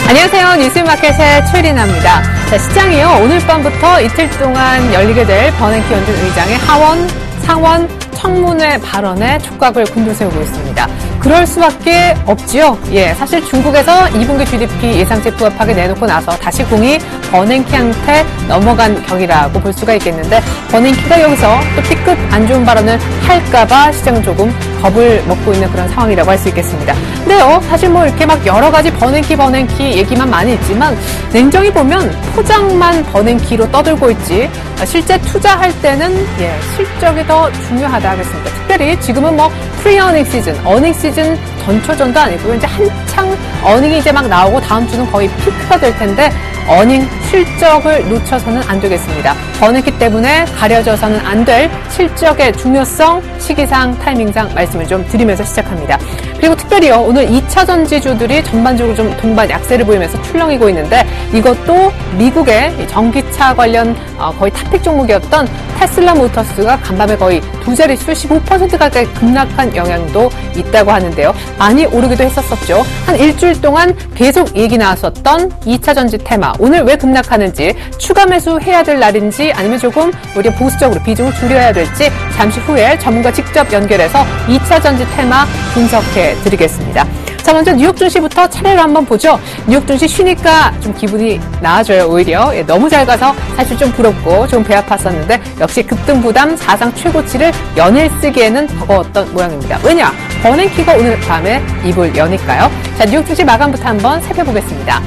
안녕하세요. 뉴스마켓의 최리나입니다. 자, 시장이요. 오늘 밤부터 이틀 동안 열리게 될 버냉키 연준 의장의 하원, 상원, 청문회 발언에 촉각을 곤두세우고 있습니다. 그럴 수밖에 없지요. 사실 중국에서 2분기 GDP 예상치 부합하게 내놓고 나서 다시 공이 버냉키한테 넘어간 격이라고 볼 수가 있겠는데, 버냉키가 여기서 또 삐끗 안 좋은 발언을 할까봐 시장은 조금 겁을 먹고 있는 그런 상황이라고 할 수 있겠습니다. 근데요, 사실 뭐 이렇게 막 여러 가지 버냉키 얘기만 많이 있지만, 냉정히 보면 포장만 버냉키로 떠들고 있지, 실제 투자할 때는 실적이 더 중요하다 하겠습니다. 특별히 지금은 뭐 프리어닝 시즌, 어닝 시즌 전초전도 아니고요. 이제 한창 어닝이 이제 막 나오고 다음 주는 거의 피크가 될 텐데, 어닝 실적을 놓쳐서는 안 되겠습니다. 버냉키 때문에 가려져서는 안 될 실적의 중요성, 시기상, 타이밍상 말씀을 좀 드리면서 시작합니다. 그리고 특별히요, 오늘 2차 전지주들이 전반적으로 좀 동반 약세를 보이면서 출렁이고 있는데, 이것도 미국의 전기차 관련 거의 탑픽 종목이었던 테슬라 모터스가 간밤에 거의 두 자릿수 15% 가까이 급락한 영향도 있다고 하는데요. 많이 오르기도 했었었죠. 한 일주일 동안 계속 얘기 나왔었던 2차 전지 테마, 오늘 왜 급락하는지, 추가 매수해야 될 날인지, 아니면 조금 우리 보수적으로 비중을 줄여야 될지, 잠시 후에 전문가 직접 연결해서 2차 전지 테마 분석해 드리겠습니다. 자, 먼저 뉴욕 증시부터 차례로 한번 보죠. 뉴욕 증시 쉬니까 좀 기분이 나아져요, 오히려. 너무 잘 가서 사실 좀 부럽고 좀 배 아팠었는데, 역시 급등 부담 사상 최고치를 연일 쓰기에는 버거웠던 모양입니다. 왜냐? 버냉키가 오늘 밤에 입을 여니까요. 자, 뉴욕 증시 마감부터 한번 살펴보겠습니다.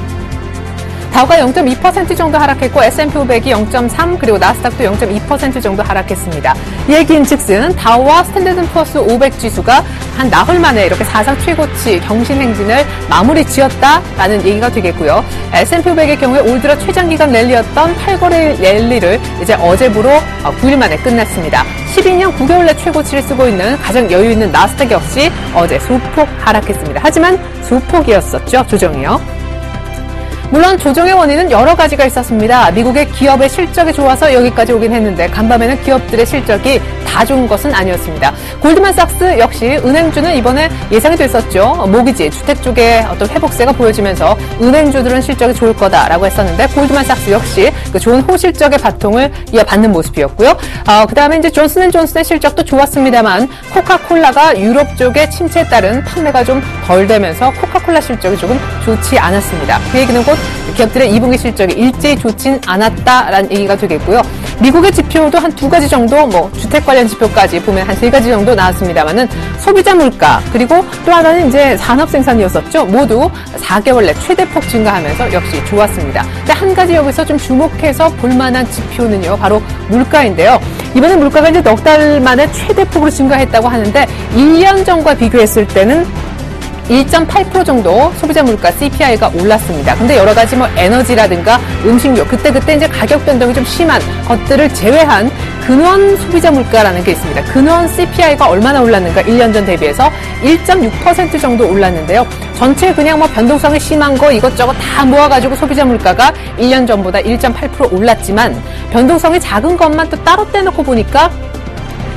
다우가 0.2% 정도 하락했고, S&P 500이 0.3, 그리고 나스닥도 0.2% 정도 하락했습니다. 얘기인즉슨 다우와 스탠더드 & 푸어스 500 지수가 한 나흘 만에 이렇게 사상 최고치 경신 행진을 마무리 지었다라는 얘기가 되겠고요. S&P 500의 경우에 올 들어 최장기간 랠리였던 8거래일 랠리를 이제 어제부로 9일 만에 끝냈습니다. 12년 9개월 내 최고치를 쓰고 있는 가장 여유 있는 나스닥 역시 어제 소폭 하락했습니다. 하지만 소폭이었었죠, 조정이요. 물론 조정의 원인은 여러 가지가 있었습니다. 미국의 기업의 실적이 좋아서 여기까지 오긴 했는데, 간밤에는 기업들의 실적이 다 좋은 것은 아니었습니다. 골드만삭스 역시 은행주는 이번에 예상이 됐었죠. 모기지, 주택 쪽의 어떤 회복세가 보여지면서 은행주들은 실적이 좋을 거다라고 했었는데, 골드만삭스 역시 그 좋은 호실적의 바통을 이어받는 모습이었고요. 그 다음에 이제 존슨앤존슨의 실적도 좋았습니다만, 코카콜라가 유럽 쪽의 침체에 따른 판매가 좀 덜 되면서 코카콜라 실적이 조금 좋지 않았습니다. 그 얘기는 곧 기업들의 2분기 실적이 일제히 좋진 않았다라는 얘기가 되겠고요. 미국의 지표도 한 두 가지 정도, 뭐 주택 관련 지표까지 보면 한 세 가지 정도 나왔습니다만은, 소비자 물가, 그리고 또 하나는 이제 산업 생산이었었죠. 모두 4개월 내 최대폭 증가하면서 역시 좋았습니다. 근데 한 가지 여기서 좀 주목해서 볼만한 지표는요, 바로 물가인데요. 이번에 물가가 이제 넉 달 만에 최대폭으로 증가했다고 하는데, 1년 전과 비교했을 때는 1.8% 정도 소비자 물가 CPI가 올랐습니다. 근데 여러 가지 뭐 에너지라든가 음식료, 그때 이제 가격 변동이 좀 심한 것들을 제외한 근원 소비자 물가라는 게 있습니다. 근원 CPI가 얼마나 올랐는가, 1년 전 대비해서 1.6% 정도 올랐는데요. 전체 그냥 뭐 변동성이 심한 거 이것저것 다 모아가지고 소비자 물가가 1년 전보다 1.8% 올랐지만, 변동성이 작은 것만 또 따로 떼놓고 보니까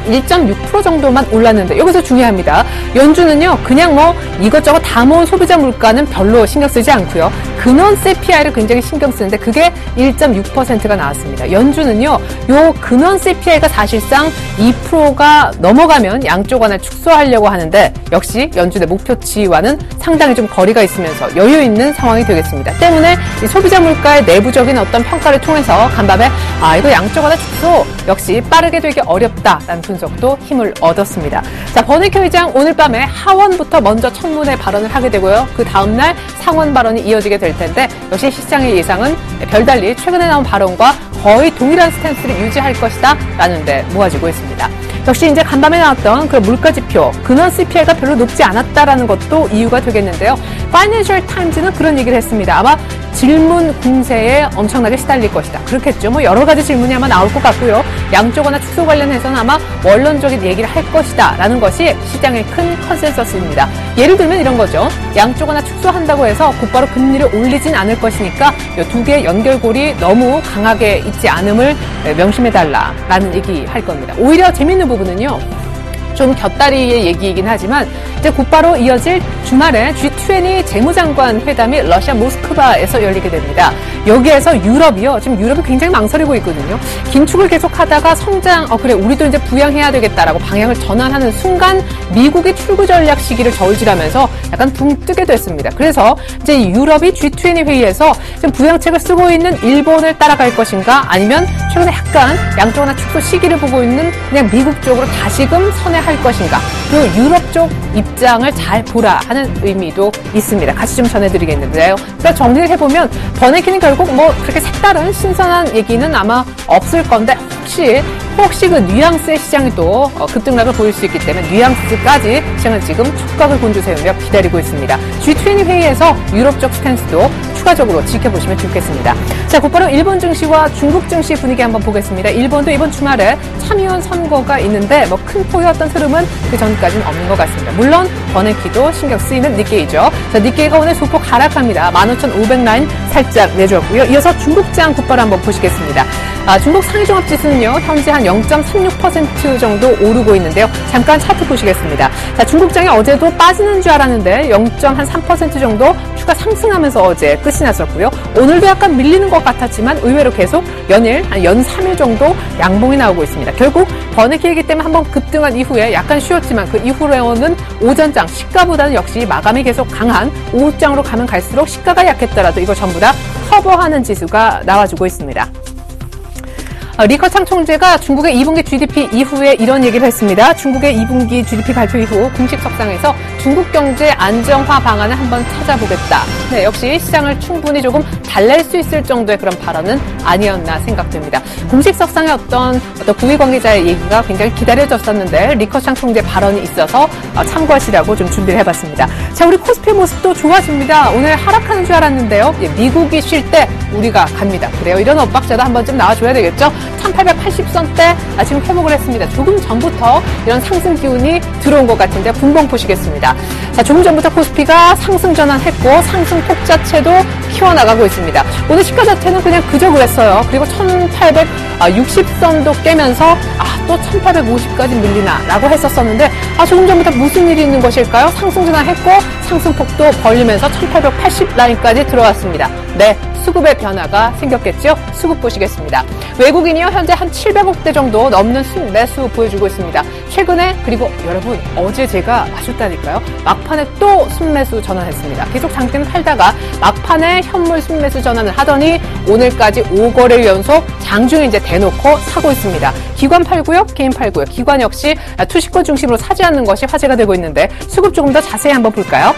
1.6% 정도만 올랐는데, 여기서 중요합니다. 연준은요, 그냥 뭐 이것저것 다 모은 소비자 물가는 별로 신경 쓰지 않고요. 근원 CPI를 굉장히 신경 쓰는데, 그게 1.6%가 나왔습니다. 연준은요, 요 근원 CPI가 사실상 2%가 넘어가면 양쪽 완화를 축소하려고 하는데, 역시 연준의 목표치와는 상당히 좀 거리가 있으면서 여유 있는 상황이 되겠습니다. 때문에 이 소비자 물가의 내부적인 어떤 평가를 통해서 간밤에 이거 양쪽 완화 축소 역시 빠르게 되기 어렵다라는 분석도 힘을 얻었습니다. 자, 버냉키 의장 오늘 밤에 하원부터 먼저 청문회 발언을 하게 되고요. 그 다음날 상원 발언이 이어지게 될 텐데, 역시 시장의 예상은 별달리 최근에 나온 발언과 거의 동일한 스탠스를 유지할 것이다 라는 데 모아지고 있습니다. 역시 이제 간밤에 나왔던 그런 물가 지표, 근원 CPI가 별로 높지 않았다라는 것도 이유가 되겠는데요. 파이낸셜 타임즈는 그런 얘기를 했습니다. 아마 질문 공세에 엄청나게 시달릴 것이다. 그렇겠죠. 뭐 여러 가지 질문이 아마 나올 것 같고요. 양쪽 완화 축소 관련해서는 아마 원론적인 얘기를 할 것이다 라는 것이 시장의 큰 컨센서스입니다. 예를 들면 이런 거죠. 양쪽 완화 축소한다고 해서 곧바로 금리를 올리진 않을 것이니까 이 두 개의 연결고리 너무 강하게 있지 않음을 명심해달라라는 얘기 할 겁니다. 오히려 재밌는 부분은요. 좀 곁다리의 얘기이긴 하지만 이제 곧바로 이어질 주말에 G20 재무장관 회담이 러시아 모스크바에서 열리게 됩니다. 여기에서 유럽이요. 지금 유럽이 굉장히 망설이고 있거든요. 긴축을 계속하다가 성장, 그래 우리도 이제 부양해야 되겠다라고 방향을 전환하는 순간 미국이 출구 전략 시기를 저울질하면서 약간 붕 뜨게 됐습니다. 그래서 이제 유럽이 G20 회의에서 지금 부양책을 쓰고 있는 일본을 따라갈 것인가 아니면 최근에 약간 양쪽 축소 시기를 보고 있는 그냥 미국 쪽으로 다시금 선회할 것인가 그리고 유럽 쪽 입장을 잘 보라 하는 의미도 있습니다. 같이 좀 전해드리겠는데요. 그러니까 정리를 해보면 버네키는 결국 뭐 그렇게 색다른 신선한 얘기는 아마 없을 건데 혹시 그 뉘앙스의 시장이 또 급등락을 보일 수 있기 때문에 뉘앙스까지 시장은 지금 촉각을 곤두세우며 기다리고 있습니다. G20 회의에서 유럽 쪽 스탠스도 추가적으로 지켜보시면 좋겠습니다. 자, 곧바로 일본 증시와 중국 증시 분위기 한번 보겠습니다. 일본도 이번 주말에 참의원 선거가 있는데 뭐 큰 폭의 어떤 흐름은 그 전까지는 없는 것 같습니다. 물론 버네키도 신경 쓰이는 니케이죠. 자, 니케이가 오늘 소폭 하락합니다. 15,500라인 살짝 내주었고요. 이어서 중국장 곧바로 한번 보시겠습니다. 중국 상위종합지수는요, 현재 한 0.36% 정도 오르고 있는데요. 잠깐 차트 보시겠습니다. 자, 중국장이 어제도 빠지는 줄 알았는데 0.3% 정도 추가 상승하면서 어제 끝이 났었고요. 오늘도 약간 밀리는 것 같았지만 의외로 계속 연일, 한 연 3일 정도 양봉이 나오고 있습니다. 결국 버네키이기 때문에 한번 급등한 이후에 약간 쉬었지만 그 이후로는 오전장 시가보다는 역시 마감이 계속 강한 오후장으로 가면 갈수록 시가가 약했더라도 이거 전부 다 커버하는 지수가 나와주고 있습니다. 리커창 총재가 중국의 2분기 GDP 이후에 이런 얘기를 했습니다. 중국의 2분기 GDP 발표 이후 공식 석상에서 중국 경제 안정화 방안을 한번 찾아보겠다. 네, 역시 시장을 충분히 조금 달랠 수 있을 정도의 그런 발언은 아니었나 생각됩니다. 공식 석상의 어떤 구위 관계자의 얘기가 굉장히 기다려졌었는데 리커창 총재 발언이 있어서 참고하시라고 좀 준비를 해봤습니다. 자, 우리 코스피 모습도 좋아집니다. 오늘 하락하는 줄 알았는데요. 미국이 쉴 때 우리가 갑니다. 그래요. 이런 엇박자도 한 번쯤 나와줘야 되겠죠. 1880선대 지금 회복을 했습니다. 조금 전부터 이런 상승 기운이 들어온 것 같은데 분봉 보시겠습니다. 자, 조금 전부터 코스피가 상승 전환했고 상승폭 자체도 키워나가고 있습니다. 오늘 시가 자체는 그냥 그저 그랬어요. 그리고 1860선도 깨면서 또 1850까지 밀리나라고 했었었는데 조금 전부터 무슨 일이 있는 것일까요? 상승 전환했고 상승폭도 벌리면서 1880 라인까지 들어왔습니다. 네. 수급의 변화가 생겼겠죠? 수급 보시겠습니다. 외국인이요, 현재 한 700억대 정도 넘는 순매수 보여주고 있습니다. 최근에, 그리고 여러분, 어제 제가 아셨다니까요? 막판에 또 순매수 전환했습니다. 계속 장대는 팔다가 막판에 현물 순매수 전환을 하더니 오늘까지 5거래일 연속 장중에 이제 대놓고 사고 있습니다. 기관 팔고요, 개인 팔고요. 기관 역시 투시권 중심으로 사지 않는 것이 화제가 되고 있는데 수급 조금 더 자세히 한번 볼까요?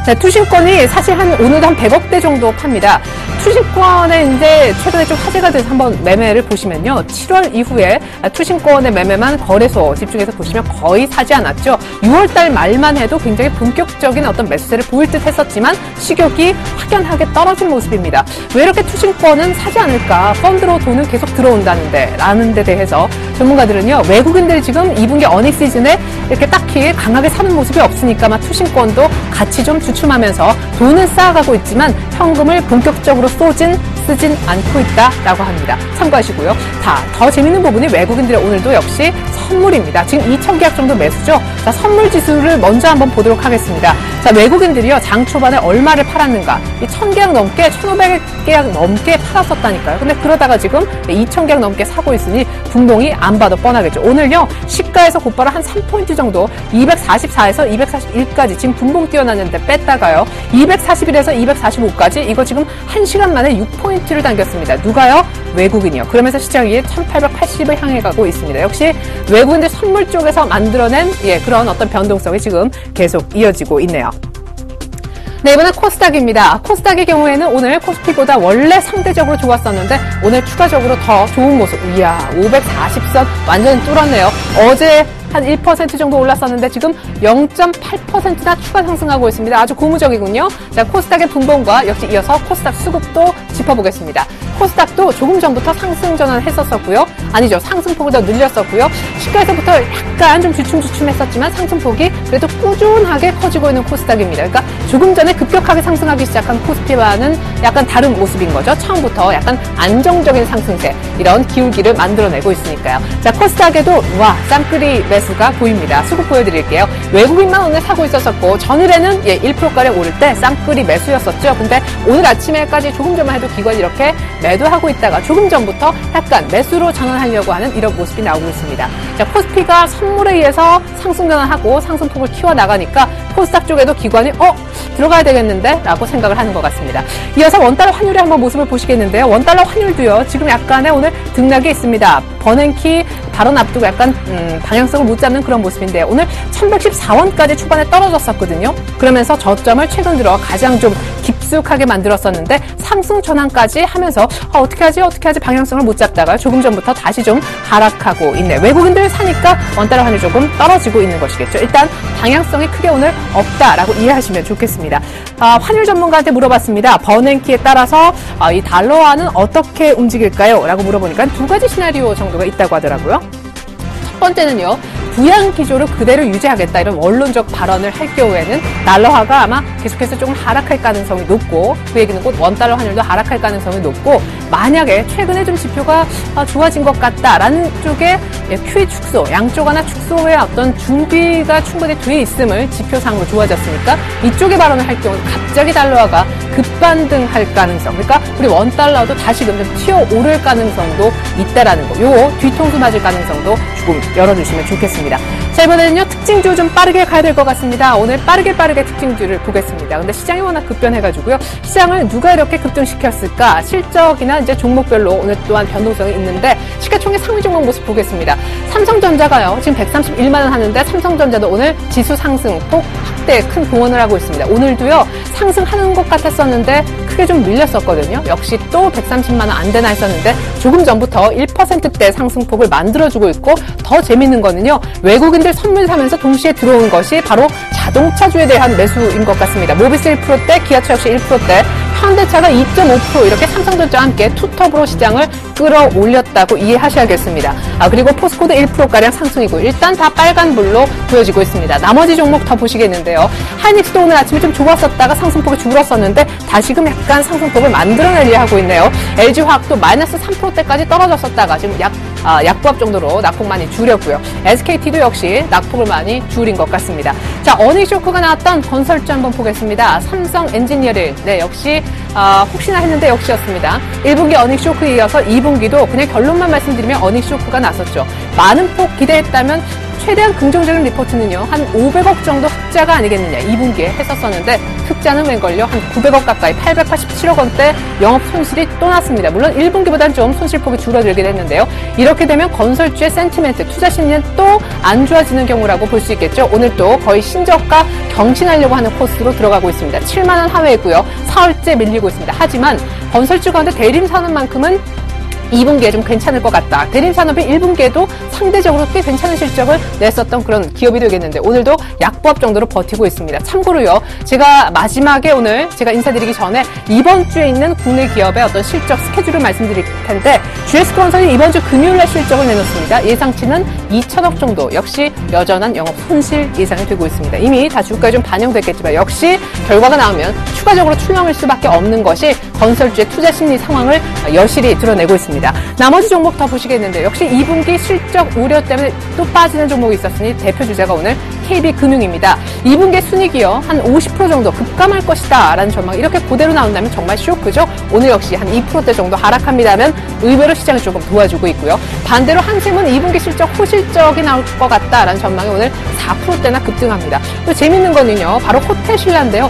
네, 투신권이 사실 오늘도 한 100억대 정도 팝니다. 투신권에 이제 최근에 좀 화제가 돼서 한번 매매를 보시면요. 7월 이후에 투신권의 매매만 거래소 집중해서 보시면 거의 사지 않았죠. 6월달 말만 해도 굉장히 본격적인 어떤 매수세를 보일 듯 했었지만 시격이 확연하게 떨어진 모습입니다. 왜 이렇게 투신권은 사지 않을까? 펀드로 돈은 계속 들어온다는데 라는 데 대해서 전문가들은요. 외국인들이 지금 2분기 어닝 시즌에 이렇게 딱히 강하게 사는 모습이 없으니까 투신권도 같이 좀 주춤하면서 돈은 쌓아가고 있지만 현금을 본격적으로 쓰진 않고 있다라고 합니다. 참고하시고요. 더 재밌는 부분이 외국인들의 오늘도 역시 선물입니다. 지금 2,000계약 정도 매수죠. 자, 선물 지수를 먼저 한번 보도록 하겠습니다. 자, 외국인들이요. 장 초반에 얼마를 팔았는가? 1,000계약 넘게, 1,500계약 넘게 팔았었다니까요. 근데 그러다가 지금 2,000계약 넘게 사고 있으니 분봉이 안 봐도 뻔하겠죠. 오늘요. 시가에서 곧바로 한 3포인트 정도 244에서 241까지 지금 분봉 뛰어났는데 뺐다가요. 241에서 245까지 이거 지금 1시간 만에 6포인트를 당겼습니다. 누가요? 외국인이요. 그러면서 시장이 1880을 향해 가고 있습니다. 역시 외국인들 선물 쪽에서 만들어낸 그런 어떤 변동성이 지금 계속 이어지고 있네요. 네, 이번엔 코스닥입니다. 코스닥의 경우에는 오늘 코스피보다 원래 상대적으로 좋았었는데 오늘 추가적으로 더 좋은 모습. 이야, 540선 완전히 뚫었네요. 어제 한 1% 정도 올랐었는데 지금 0.8%나 추가 상승하고 있습니다. 아주 고무적이군요. 자, 코스닥의 분봉과 역시 이어서 코스닥 수급도 짚어보겠습니다. 코스닥도 조금 전부터 상승 전환했었고요. 아니죠. 상승폭을 더 늘렸었고요. 시가에서부터 약간 좀 주춤주춤했었지만 상승폭이 그래도 꾸준하게 커지고 있는 코스닥입니다. 그러니까 조금 전에 급격하게 상승하기 시작한 코스피와는 약간 다른 모습인 거죠. 처음부터 약간 안정적인 상승세, 이런 기울기를 만들어내고 있으니까요. 자, 코스닥에도 쌍끌이 매수가 보입니다. 수급 보여드릴게요. 외국인만 오늘 사고 있었었고, 전일에는 1%가량 오를 때 쌍끌이 매수였었죠. 근데 오늘 아침에까지 조금 전만 해도 기관이 이렇게 매도하고 있다가 조금 전부터 약간 매수로 전환하려고 하는 이런 모습이 나오고 있습니다. 자, 코스피가 선물에 의해서 상승 전환하고 상승폭을 키워나가니까 코스닥 쪽에도 기관이 들어가야 되겠는데 라고 생각을 하는 것 같습니다. 이어서 원달러 환율의 한번 모습을 보시겠는데요. 원달러 환율도요, 지금 약간의 오늘 등락이 있습니다. 버냉키 발언 앞두고 약간 방향성을 못 잡는 그런 모습인데요. 오늘 1114원까지 초반에 떨어졌었거든요. 그러면서 저점을 최근 들어 가장 좀 깊숙하게 만들었었는데 상승 전환까지 하면서 어떻게 하지 방향성을 못 잡다가 조금 전부터 다시 좀 하락하고 있네요. 외국인들 사니까 원달러 환율 조금 떨어지고 있는 것이겠죠. 일단 방향성이 크게 오늘 없다라고 이해하시면 좋겠습니다. 환율 전문가한테 물어봤습니다. 버냉키에 따라서 이 달러화는 어떻게 움직일까요? 라고 물어보니까 두 가지 시나리오 정도가 있다고 하더라고요. 첫 번째는요, 부양 기조를 그대로 유지하겠다, 이런 원론적 발언을 할 경우에는 달러화가 아마 계속해서 조금 하락할 가능성이 높고, 그 얘기는 곧 원달러 환율도 하락할 가능성이 높고, 만약에 최근에 좀 지표가 좋아진 것 같다라는 쪽에 QE 축소, 양쪽 하나 축소의 어떤 준비가 충분히 돼 있음을 지표상으로 좋아졌으니까 이쪽에 발언을 할 경우 갑자기 달러화가 급반등할 가능성, 그러니까 우리 원달러도 다시금 좀 튀어오를 가능성도 있다라는 거, 요거 뒤통수 맞을 가능성도 조금 열어주시면 좋겠습니다. 자, 이번에는요, 특징주 좀 빠르게 가야 될 것 같습니다. 오늘 빠르게 특징주를 보겠습니다. 근데 시장이 워낙 급변해가지고요, 시장을 누가 이렇게 급등시켰을까? 실적이나 이제 종목별로 오늘 또한 변동성이 있는데, 시가총액 상위 종목 모습 보겠습니다. 삼성전자가요, 지금 131만 원 하는데, 삼성전자도 오늘 지수 상승폭 확대에 큰 공헌을 하고 있습니다. 오늘도요, 상승하는 것 같았었는데 크게 좀 밀렸었거든요. 역시 또 130만 원 안 되나 했었는데 조금 전부터 1%대 상승폭을 만들어주고 있고, 더 재밌는 거는요, 외국인들 선물 사면서 동시에 들어온 것이 바로 자동차주에 대한 매수인 것 같습니다. 모비스 1%대, 기아차 역시 1%대, 현대차가 2.5% 이렇게 삼성전자와 함께 투톱으로 시장을 끌어올렸다고 이해하셔야겠습니다. 그리고 포스코도 1%가량 상승이고, 일단 다 빨간불로 보여지고 있습니다. 나머지 종목 더 보시겠는데요. 하이닉스도 오늘 아침에 좀 좋았었다가 상승폭이 줄었었는데 다시금 약간 상승폭을 만들어내려 하고 있네요. LG화학도 마이너스 3%대까지 떨어졌었다가 지금 약보합 정도로 낙폭 많이 줄였고요. SKT도 역시 낙폭을 많이 줄인 것 같습니다. 자, 어닝 쇼크가 나왔던 건설주 한번 보겠습니다. 삼성 엔지니어링, 역시 혹시나 했는데 역시였습니다. 1분기 어닝 쇼크에 이어서 2분기도 그냥 결론만 말씀드리면 어닝 쇼크가 났었죠. 많은 폭 기대했다면 최대한 긍정적인 리포트는요, 한 500억 정도 흑자가 아니겠느냐, 2분기에 했었었는데 흑자는 웬걸요, 한 900억 가까이 887억 원대 영업 손실이 또 났습니다. 물론 1분기보다는 좀 손실폭이 줄어들긴 했는데요. 이렇게 되면 건설주의 센티멘트, 투자 심리는 또 안 좋아지는 경우라고 볼 수 있겠죠. 오늘 또 거의 신저가 경신하려고 하는 코스로 들어가고 있습니다. 7만 원 하회고요. 사흘째 밀리고 있습니다. 하지만 건설주 가운데 대림산업만큼은 2분기에 좀 괜찮을 것 같다. 대림산업이 1분기에도 상대적으로 꽤 괜찮은 실적을 냈었던 그런 기업이 되겠는데 오늘도 약보합 정도로 버티고 있습니다. 참고로요, 제가 마지막에 오늘 제가 인사드리기 전에 이번 주에 있는 국내 기업의 어떤 실적 스케줄을 말씀드릴 텐데, GS건설이 이번 주 금요일날 실적을 내놓습니다. 예상치는 2천억 정도, 역시 여전한 영업 손실 예상이 되고 있습니다. 이미 다 주가에 좀 반영됐겠지만 역시 결과가 나오면 추가적으로 출렁일 수밖에 없는 것이 건설주의 투자 심리 상황을 여실히 드러내고 있습니다. 나머지 종목 더 보시겠는데, 역시 2분기 실적 우려 때문에 또 빠지는 종목이 있었으니 대표 주자가 오늘 KB금융입니다. 2분기 순이익이요, 한 50% 정도 급감할 것이다 라는 전망이 이렇게 그대로 나온다면 정말 쇼크죠. 오늘 역시 한 2%대 정도 하락합니다면 의외로 시장이 조금 도와주고 있고요. 반대로 한샘은 2분기 실적 호실적이 나올 것 같다라는 전망이 오늘 4%대나 급등합니다. 또 재밌는 거는요, 바로 호텔신라인데요.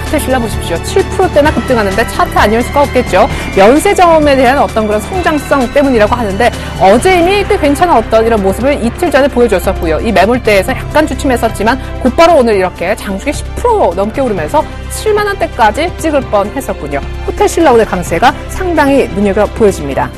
호텔신라 보십시오. 7%대나 급등하는데 차트 아니올 수가 없겠죠. 면세점에 대한 어떤 그런 성장성 때문이라고 하는데, 어제 이미 꽤 괜찮은 어떤 이런 모습을 이틀 전에 보여줬었고요. 이 매물대에서 약간 주춤했었지만 곧바로 오늘 이렇게 장중에 10% 넘게 오르면서 7만 원대까지 찍을 뻔했었군요. 호텔신라 오늘 강세가 상당히 눈여겨 보여집니다.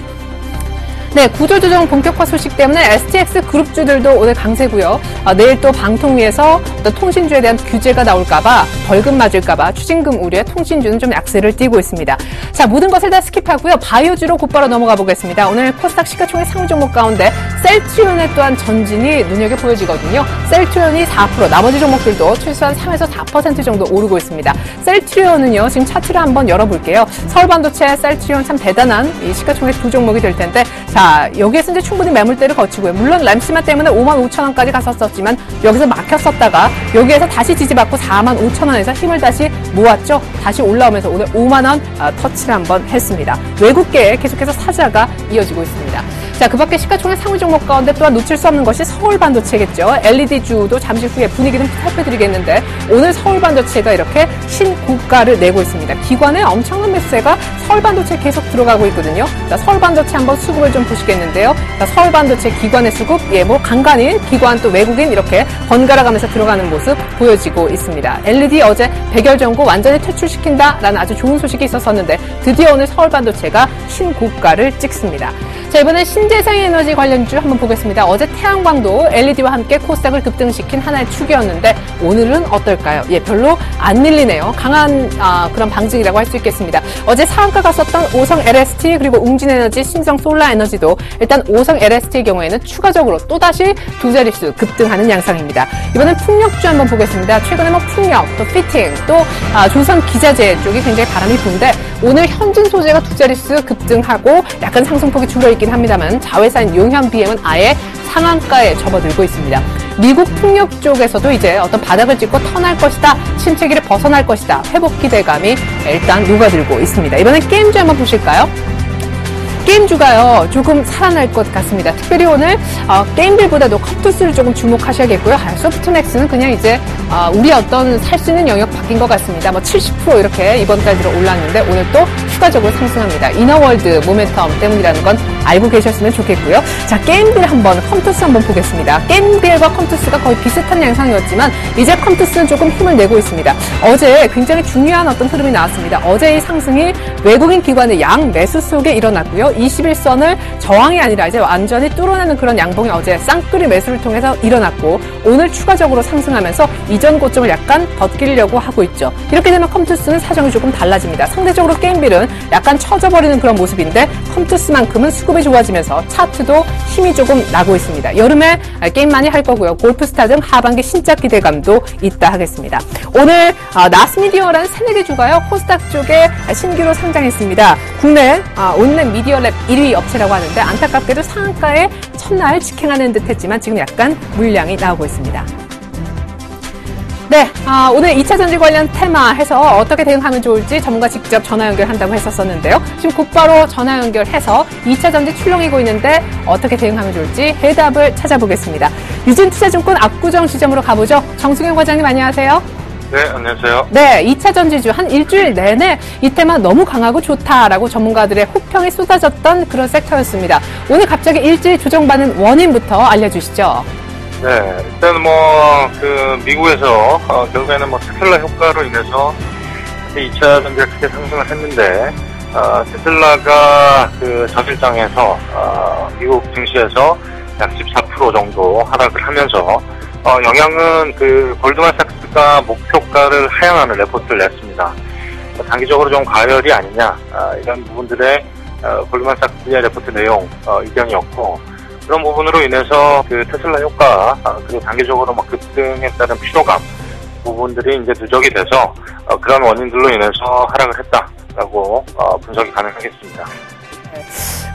네, 구조조정 본격화 소식 때문에 STX 그룹주들도 오늘 강세고요. 내일 또 방통위에서 어떤 통신주에 대한 규제가 나올까봐 벌금 맞을까봐 추징금 우려에 통신주는 좀 약세를 띠고 있습니다. 자, 모든 것을 다 스킵하고요. 바이오주로 곧바로 넘어가 보겠습니다. 오늘 코스닥 시가총액 상위 종목 가운데 셀트리온의 또한 전진이 눈여겨 보여지거든요. 셀트리온이 4%, 나머지 종목들도 최소한 3에서 4% 정도 오르고 있습니다. 셀트리온은요, 지금 차트를 한번 열어볼게요. 서울반도체, 셀트리온 참 대단한 이 시가총액 두 종목이 될 텐데, 자, 여기에서 이제 충분히 매물대를 거치고요. 물론 램시마 때문에 55,000원까지 갔었지만 여기서 막혔었다가 여기에서 다시 지지받고 45,000원에서 힘을 다시 모았죠. 다시 올라오면서 오늘 5만원 터치를 한번 했습니다. 외국계에 계속해서 사자가 이어지고 있습니다. 자, 그 밖에 시가총액 상위 종목 가운데 또한 놓칠 수 없는 것이 서울반도체겠죠. LED주도 잠시 후에 분위기는 살펴드리겠는데 오늘 서울반도체가 이렇게 신고가를 내고 있습니다. 기관의 엄청난 매수세가 서울반도체에 계속 들어가고 있거든요. 자, 서울반도체 한번 수급을 좀 보시겠는데요. 자, 서울반도체 기관의 수급, 뭐 간간히 기관 또 외국인 이렇게 번갈아 가면서 들어가는 모습 보여지고 있습니다. LED 어제 백열전구 완전히 퇴출시킨다라는 아주 좋은 소식이 있었었는데 드디어 오늘 서울반도체가 신고가를 찍습니다. 자, 이번엔 신재생에너지 관련주 한번 보겠습니다. 어제 태양광도 LED와 함께 코스닥을 급등시킨 하나의 축이었는데 오늘은 어떨까요? 예, 별로 안 밀리네요. 강한 그런 방증이라고 할 수 있겠습니다. 어제 상한가 갔었던 오성 LST 그리고 웅진에너지, 신성솔라에너지도 일단 오성 LST의 경우에는 추가적으로 또다시 두 자릿수 급등하는 양상입니다. 이번엔 풍력주 한번 보겠습니다. 최근에 뭐 풍력, 또 피팅, 또 조선 기자재 쪽이 굉장히 바람이 부는데 오늘 현진 소재가 두 자릿수 급등하고 약간 상승폭이 줄어있긴 합니다만 자회사인 용현 BM은 아예 상한가에 접어들고 있습니다. 미국 풍력 쪽에서도 이제 어떤 바닥을 찍고 턴할 것이다, 침체기를 벗어날 것이다, 회복 기대감이 일단 녹아들고 있습니다. 이번엔 게임주 한번 보실까요? 게임주가요, 조금 살아날 것 같습니다. 특별히 오늘 게임들보다도 컴투스를 조금 주목하셔야겠고요. 소프트맥스는 그냥 이제 우리 어떤 살 수 있는 영역 바뀐 것 같습니다. 뭐 70% 이렇게 이번 달 들어 올랐는데 오늘 또 추가적으로 상승합니다. 이너월드 모멘텀 때문이라는 건 알고 계셨으면 좋겠고요. 자, 게임들 한번, 컴투스 한번 보겠습니다. 게임들과 컴투스가 거의 비슷한 양상이었지만 이제 컴투스는 조금 힘을 내고 있습니다. 어제 굉장히 중요한 어떤 흐름이 나왔습니다. 어제 이 상승이 외국인 기관의 양 매수 속에 일어났고요. 21선을 저항이 아니라 이제 완전히 뚫어내는 그런 양봉이 어제 쌍끌이 매수를 통해서 일어났고 오늘 추가적으로 상승하면서 이전 고점을 약간 벗기려고 하고 있죠. 이렇게 되면 컴투스는 사정이 조금 달라집니다. 상대적으로 게임빌은 약간 처져버리는 그런 모습인데 컴투스만큼은 수급이 좋아지면서 차트도 힘이 조금 나고 있습니다. 여름에 게임 많이 할 거고요. 골프스타 등 하반기 신작 기대감도 있다 하겠습니다. 오늘 나스미디어라는 새내기 주가요. 코스닥 쪽에 신규로 상장했습니다. 국내 온라인 미디어랩 1위 업체라고 하는데 안타깝게도 상한가에 첫날 직행하는 듯 했지만 지금 약간 물량이 나오고 있습니다. 네, 오늘 2차 전지 관련 테마 해서 어떻게 대응하면 좋을지 전문가 직접 전화 연결한다고 했었었는데요. 지금 곧바로 전화 연결해서 2차 전지 출렁이고 있는데 어떻게 대응하면 좋을지 해답을 찾아보겠습니다. 유진투자증권 압구정 지점으로 가보죠. 정승현 과장님 안녕하세요. 네, 안녕하세요. 네, 2차 전지주 한 일주일 내내 이 테마 너무 강하고 좋다라고 전문가들의 호평이 쏟아졌던 그런 섹터였습니다. 오늘 갑자기 일주일 조정받는 원인부터 알려주시죠. 네, 일단 미국에서 결국에는 테슬라 효과로 인해서 2차 전지가 크게 상승을 했는데 테슬라가 전일장에서 미국 증시에서 약 14% 정도 하락을 하면서 영향은 골드만삭스가 목표가를 하향하는 레포트를 냈습니다. 단기적으로 좀 과열이 아니냐 이런 부분들의 골드만삭스의 레포트 내용 의견이었고 그런 부분으로 인해서 테슬라 효과 그리고 단기적으로 급등에 따른 피로감 부분들이 이제 누적이 돼서 그런 원인들로 인해서 하락을 했다라고 분석이 가능하겠습니다.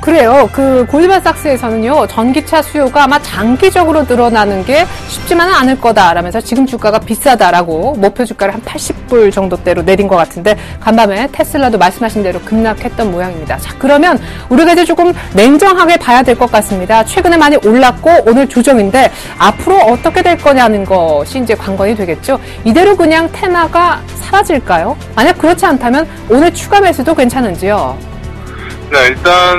그래요. 골드만삭스에서는요, 전기차 수요가 아마 장기적으로 늘어나는 게 쉽지만은 않을 거다라면서 지금 주가가 비싸다라고 목표 주가를 한 80불 정도대로 내린 것 같은데 간밤에 테슬라도 말씀하신 대로 급락했던 모양입니다. 자, 그러면 우리가 이제 조금 냉정하게 봐야 될 것 같습니다. 최근에 많이 올랐고 오늘 조정인데 앞으로 어떻게 될 거냐는 것이 이제 관건이 되겠죠. 이대로 그냥 테마가 사라질까요? 만약 그렇지 않다면 오늘 추가 매수도 괜찮은지요? 네, 일단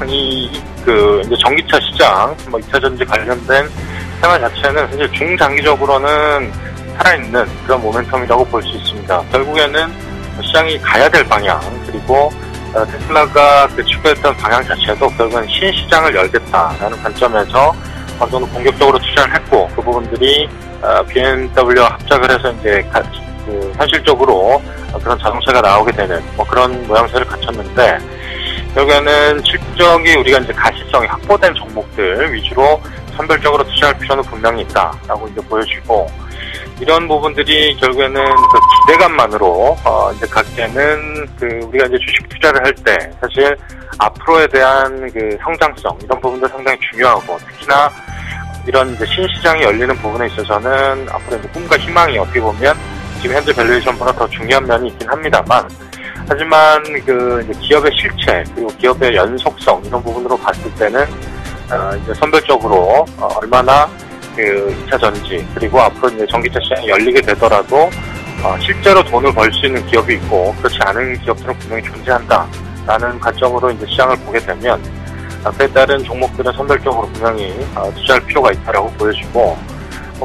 이제 전기차 시장, 2차 전지 관련된 테마 자체는 사실 중장기적으로는 살아있는 그런 모멘텀이라고 볼 수 있습니다. 결국에는 시장이 가야 될 방향, 그리고 테슬라가 추구했던 방향 자체도 결국은 신시장을 열겠다라는 관점에서 어느 정도 공격적으로 투자를 했고, 그 부분들이 BMW와 합작을 해서 이제 현실적으로 그런 자동차가 나오게 되는 그런 모양새를 갖췄는데, 결국에는 실적이 우리가 이제 가시성이 확보된 종목들 위주로 선별적으로 투자할 필요는 분명히 있다라고 이제 보여지고, 이런 부분들이 결국에는 기대감만으로 이제 갖게는 우리가 이제 주식 투자를 할 때 사실 앞으로에 대한 성장성 이런 부분도 상당히 중요하고, 특히나 이런 이제 신시장이 열리는 부분에 있어서는 앞으로 이제 꿈과 희망이 어떻게 보면 지금 현재 밸류에이션보다 더 중요한 면이 있긴 합니다만, 하지만 이제 기업의 실체 그리고 기업의 연속성 이런 부분으로 봤을 때는 이제 선별적으로 얼마나 2차 전지 그리고 앞으로 이제 전기차 시장이 열리게 되더라도 실제로 돈을 벌 수 있는 기업이 있고 그렇지 않은 기업들은 분명히 존재한다라는 관점으로 이제 시장을 보게 되면, 그에 따른 종목들은 선별적으로 분명히 투자할 필요가 있다라고 보여지고,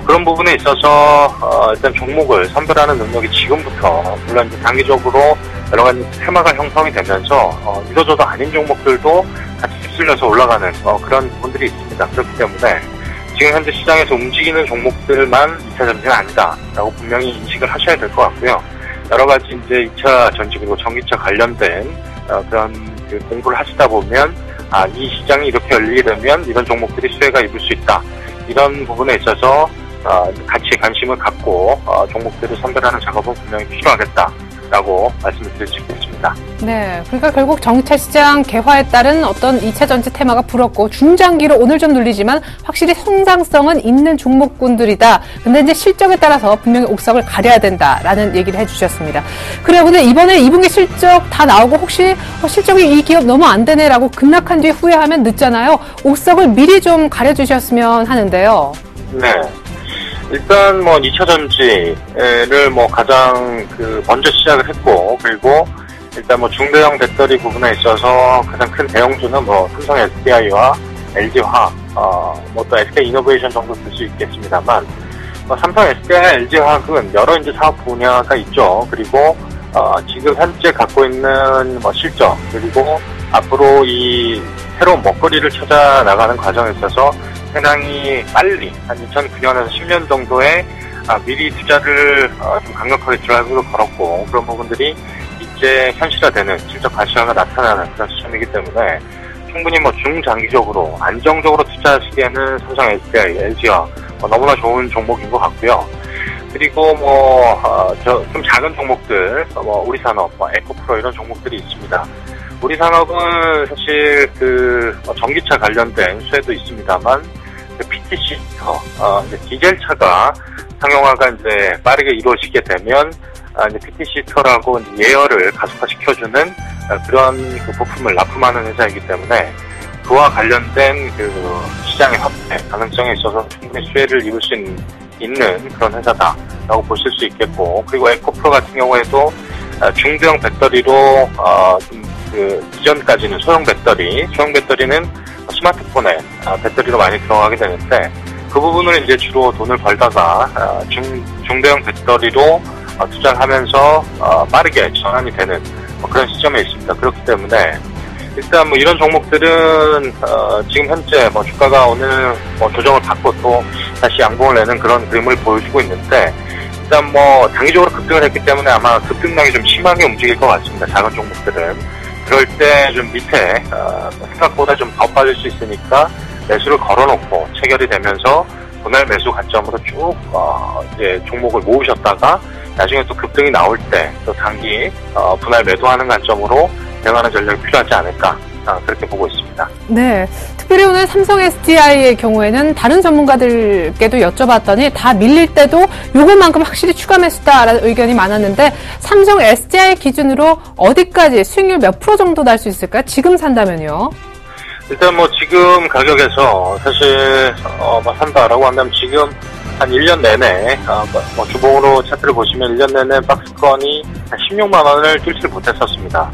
그런 부분에 있어서 일단 종목을 선별하는 능력이 지금부터 물론 이제 단기적으로 여러 가지 테마가 형성이 되면서 이도저도 아닌 종목들도 같이 휩쓸려서 올라가는 그런 부분들이 있습니다. 그렇기 때문에 지금 현재 시장에서 움직이는 종목들만 2차 전지는 아니다라고 분명히 인식을 하셔야 될 것 같고요. 여러 가지 이제 2차 전지 그리고 전기차 관련된 그런 공부를 하시다 보면 이 시장이 이렇게 열리게 되면 이런 종목들이 수혜가 입을 수 있다. 이런 부분에 있어서 같이 관심을 갖고 종목들을 선별하는 작업은 분명히 필요하겠다라고 말씀을 드릴 수 있겠습니다. 네, 그러니까 결국 전기차 시장 개화에 따른 어떤 2차 전지 테마가 불었고 중장기로 오늘 좀 눌리지만 확실히 성장성은 있는 종목군들이다. 근데 이제 실적에 따라서 분명히 옥석을 가려야 된다라는 얘기를 해주셨습니다. 그래요. 근데 이번에 2분기 실적 다 나오고 혹시 실적이 이 기업 너무 안 되네라고 급락한 뒤에 후회하면 늦잖아요. 옥석을 미리 좀 가려주셨으면 하는데요. 네. 일단 2차 전지를 가장 먼저 시작을 했고, 그리고 일단 중대형 배터리 부분에 있어서 가장 큰 대형주는 삼성 SDI와 LG화학, 또 SK 이노베이션 정도 들 수 있겠습니다만, 삼성 SDI와 LG화학은 여러 이제 사업 분야가 있죠. 그리고 지금 현재 갖고 있는 실적, 그리고 앞으로 이 새로운 먹거리를 찾아 나가는 과정에 있어서 상당히 빨리 한 2009년에서 10년 정도에 미리 투자를 좀 강력하게 드라이브를 걸었고, 그런 부분들이 이제 현실화되는 실적 가시화가 나타나는 그런 시점이기 때문에 충분히 중장기적으로 안정적으로 투자하시기에는 삼성 SDI, LG화 너무나 좋은 종목인 것 같고요. 그리고 좀 작은 종목들, 우리산업, 에코프로 이런 종목들이 있습니다. 우리산업은 사실 전기차 관련된 수혜도 있습니다만, PTC 히터, 이제 디젤차가 상용화가 이제 빠르게 이루어지게 되면, 이제 PTC 히터라고 예열을 가속화시켜주는 그런 부품을 납품하는 회사이기 때문에, 그와 관련된 시장의 확대 가능성에 있어서 충분히 수혜를 입을 수 있는 그런 회사다라고 보실 수 있겠고, 그리고 에코프로 같은 경우에도 중대형 배터리로 이전까지는 소형 배터리는 스마트폰에 배터리로 많이 들어가게 되는데, 그 부분을 이제 주로 돈을 벌다가 중대형 배터리로 투자를 하면서 빠르게 전환이 되는 그런 시점에 있습니다. 그렇기 때문에 일단 이런 종목들은 지금 현재 주가가 오늘 조정을 받고 또 다시 양봉을 내는 그런 그림을 보여주고 있는데, 일단 단기적으로 급등을 했기 때문에 아마 급등량이 좀 심하게 움직일 것 같습니다. 작은 종목들은. 그럴 때 좀 밑에 생각보다 좀 더 빠질 수 있으니까 매수를 걸어놓고 체결이 되면서 분할 매수 관점으로 쭉 이제 종목을 모으셨다가 나중에 또 급등이 나올 때 또 단기 분할 매도하는 관점으로 대응하는 전략이 필요하지 않을까, 그렇게 보고 있습니다. 네. 특별히 오늘 삼성 SDI의 경우에는 다른 전문가들께도 여쭤봤더니 다 밀릴 때도 요것만큼 확실히 추가 매수다라는 의견이 많았는데, 삼성 SDI 기준으로 어디까지 수익률 몇 프로 정도 날 수 있을까요? 지금 산다면요? 일단 지금 가격에서 사실 산다라고 한다면 지금 한 1년 내내 주봉으로 차트를 보시면 1년 내내 박스권이 한 16만 원을 뚫지 못했었습니다.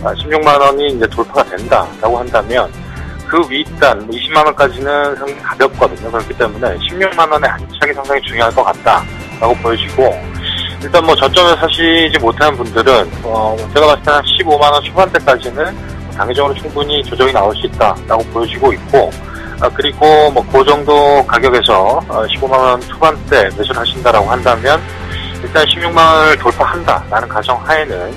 16만 원이 이제 돌파가 된다라고 한다면 그 윗단 20만 원까지는 상당히 가볍거든요. 그렇기 때문에 16만 원의 안착이 상당히 중요할 것 같다라고 보여지고, 일단 뭐 저점을 사시지 못하는 분들은 제가 봤을 때 한 15만 원 초반대까지는 단기적으로 충분히 조정이 나올 수 있다라고 보여지고 있고, 그리고 뭐 그 정도 가격에서 15만 원 초반대 매수를 하신다라고 한다면 일단 16만 원을 돌파한다라는 가정 하에는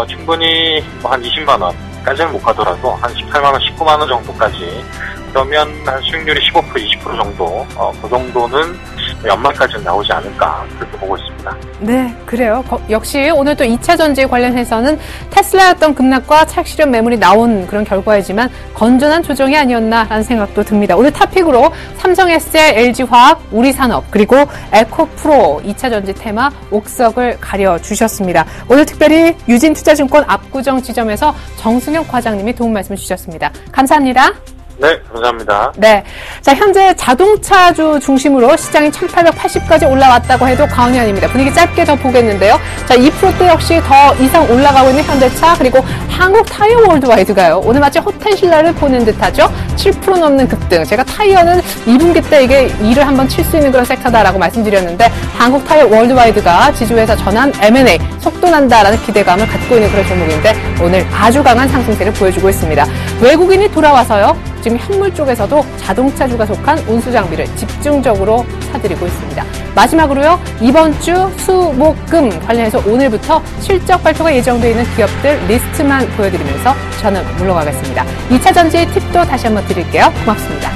충분히 뭐 한 20만 원까지는 못 가더라도 한 18만 원, 19만 원 정도까지, 그러면 한 수익률이 15%, 20% 정도, 그 정도는 연말까지는 나오지 않을까 그렇게 보고 있습니다. 네, 그래요. 역시 오늘 또 2차 전지 관련해서는 테슬라였던 급락과 차익 실현 매물이 나온 그런 결과이지만 건전한 조정이 아니었나라는 생각도 듭니다. 오늘 탑픽으로 삼성SL, LG화학, 우리산업 그리고 에코프로 2차 전지 테마 옥석을 가려주셨습니다. 오늘 특별히 유진투자증권 압구정 지점에서 정승혁 과장님이 도움 말씀 주셨습니다. 감사합니다. 네, 감사합니다. 네. 자, 현재 자동차주 중심으로 시장이 1880까지 올라왔다고 해도 과언이 아닙니다. 분위기 짧게 더 보겠는데요. 자, 2%대 역시 더 이상 올라가고 있는 현대차, 그리고 한국 타이어 월드와이드가요. 오늘 마치 호텔 신라를 보는 듯하죠. 7% 넘는 급등. 제가 타이어는 2분기 때 이게 일을 한번 칠 수 있는 그런 섹터다라고 말씀드렸는데, 한국 타이어 월드와이드가 지주회사 전환 M&A 속도 난다라는 기대감을 갖고 있는 그런 종목인데, 오늘 아주 강한 상승세를 보여주고 있습니다. 외국인이 돌아와서요. 지금 현물 쪽에서도 자동차주가 속한 운수장비를 집중적으로 사들이고 있습니다. 마지막으로요. 이번 주 수, 목, 금 관련해서 오늘부터 실적 발표가 예정되어 있는 기업들 리스트만 보여드리면서 저는 물러가겠습니다. 2차 전지 팁도 다시 한번 드릴게요. 고맙습니다.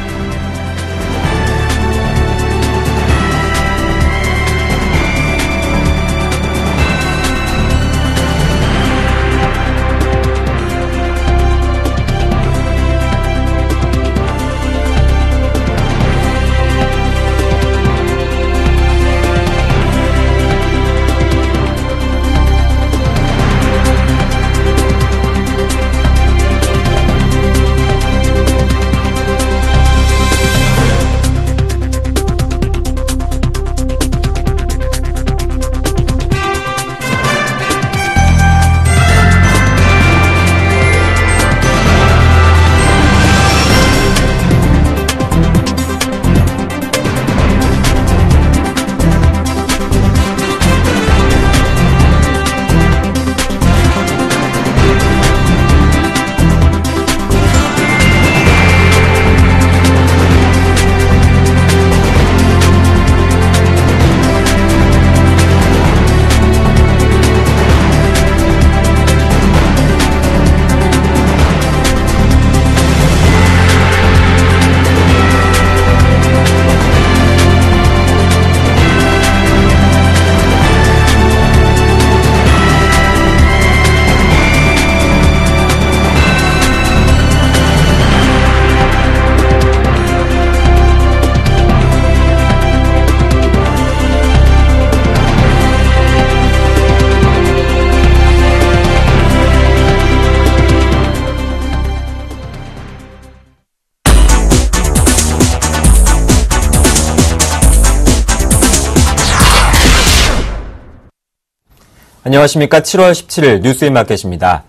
안녕하십니까. 7월 17일 뉴스인마켓입니다.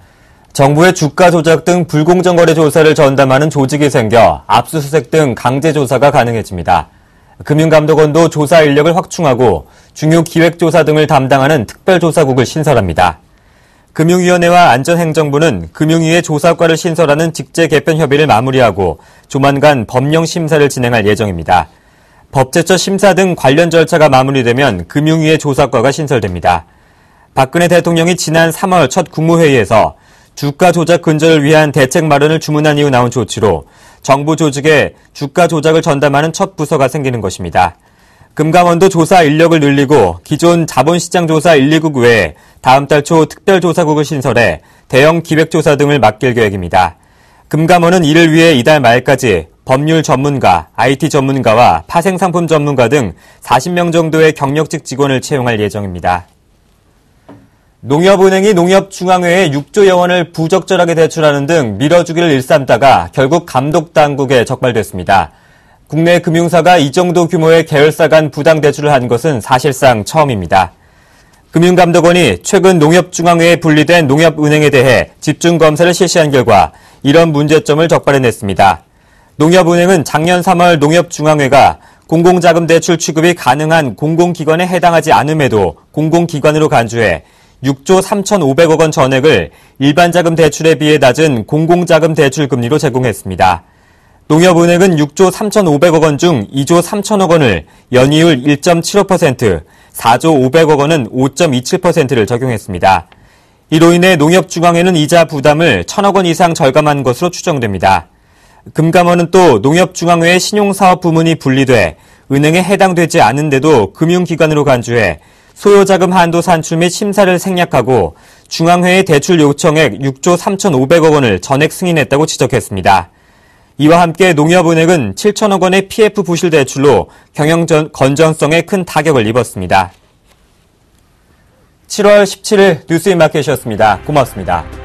정부의 주가 조작 등 불공정 거래 조사를 전담하는 조직이 생겨 압수수색 등 강제 조사가 가능해집니다. 금융감독원도 조사 인력을 확충하고 중요 기획조사 등을 담당하는 특별조사국을 신설합니다. 금융위원회와 안전행정부는 금융위의 조사과를 신설하는 직제 개편 협의를 마무리하고 조만간 법령 심사를 진행할 예정입니다. 법제처 심사 등 관련 절차가 마무리되면 금융위의 조사과가 신설됩니다. 박근혜 대통령이 지난 3월 첫 국무회의에서 주가 조작 근절을 위한 대책 마련을 주문한 이후 나온 조치로 정부 조직에 주가 조작을 전담하는 첫 부서가 생기는 것입니다. 금감원도 조사 인력을 늘리고 기존 자본시장조사 1, 2국 외에 다음 달 초 특별조사국을 신설해 대형 기획조사 등을 맡길 계획입니다. 금감원은 이를 위해 이달 말까지 법률 전문가, IT 전문가와 파생상품 전문가 등 40명 정도의 경력직 직원을 채용할 예정입니다. 농협은행이 농협중앙회에 6조여 원을 부적절하게 대출하는 등 밀어주기를 일삼다가 결국 감독당국에 적발됐습니다. 국내 금융사가 이 정도 규모의 계열사 간 부당 대출을 한 것은 사실상 처음입니다. 금융감독원이 최근 농협중앙회에 분리된 농협은행에 대해 집중검사를 실시한 결과 이런 문제점을 적발해냈습니다. 농협은행은 작년 3월 농협중앙회가 공공자금 대출 취급이 가능한 공공기관에 해당하지 않음에도 공공기관으로 간주해 6조 3,500억 원 전액을 일반자금 대출에 비해 낮은 공공자금 대출 금리로 제공했습니다. 농협은행은 6조 3,500억 원 중 2조 3천억 원을 연이율 1.75%, 4조 500억 원은 5.27%를 적용했습니다. 이로 인해 농협중앙회는 이자 부담을 1,000억 원 이상 절감한 것으로 추정됩니다. 금감원은 또 농협중앙회의 신용사업 부문이 분리돼 은행에 해당되지 않은데도 금융기관으로 간주해 소요자금 한도 산출 및 심사를 생략하고 중앙회의 대출 요청액 6조 3,500억 원을 전액 승인했다고 지적했습니다. 이와 함께 농협은행은 7천억 원의 PF 부실 대출로 경영 건전성에 큰 타격을 입었습니다. 7월 17일 뉴스인마켓이었습니다. 고맙습니다.